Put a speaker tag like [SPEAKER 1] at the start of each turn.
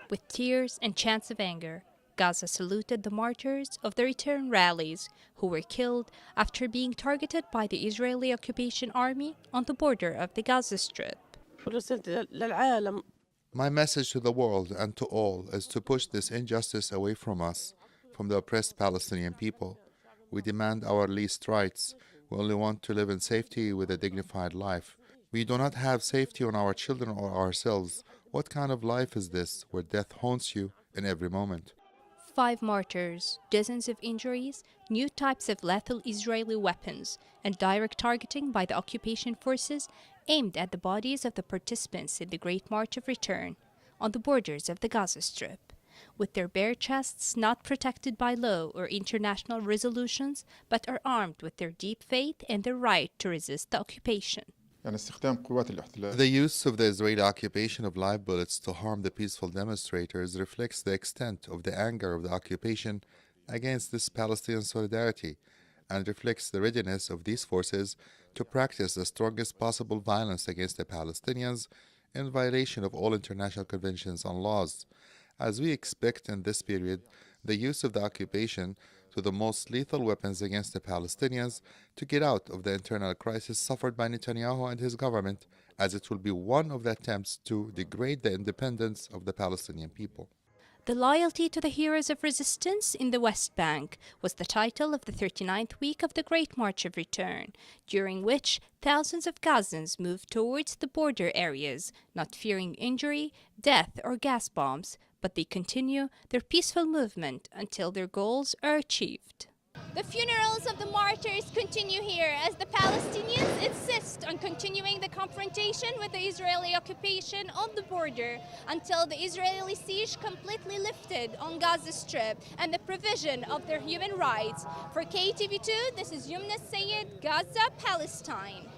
[SPEAKER 1] With tears and chants of anger, Gaza saluted the martyrs of the return rallies who were killed after being targeted by the Israeli occupation army on the border of the Gaza Strip.
[SPEAKER 2] My message to the world and to all is to push this injustice away from us, from the oppressed Palestinian people. We demand our least rights. We only want to live in safety with a dignified life. We do not have safety on our children or ourselves. What kind of life is this, where death haunts you in every moment?
[SPEAKER 1] 5 martyrs, dozens of injuries, new types of lethal Israeli weapons, and direct targeting by the occupation forces aimed at the bodies of the participants in the Great March of Return on the borders of the Gaza Strip, with their bare chests not protected by law or international resolutions, but are armed with their deep faith and their right to resist the occupation.
[SPEAKER 2] The use of the Israeli occupation of live bullets to harm the peaceful demonstrators reflects the extent of the anger of the occupation against this Palestinian solidarity and reflects the readiness of these forces to practice the strongest possible violence against the Palestinians in violation of all international conventions and laws. As we expect in this period, the use of the occupation to the most lethal weapons against the Palestinians to get out of the internal crisis suffered by Netanyahu and his government, as it will be one of the attempts to degrade the independence of the Palestinian people.
[SPEAKER 1] The Loyalty to the Heroes of Resistance in the West Bank was the title of the 39th week of the Great March of Return, during which thousands of Gazans moved towards the border areas, not fearing injury, death, or gas bombs, but they continue their peaceful movement until their goals are achieved.
[SPEAKER 3] The funerals of the martyrs continue here as the Palestinians insist on continuing the confrontation with the Israeli occupation on the border until the Israeli siege completely lifted on Gaza Strip and the provision of their human rights. For KTV2, this is Yumna Sayed, Gaza, Palestine.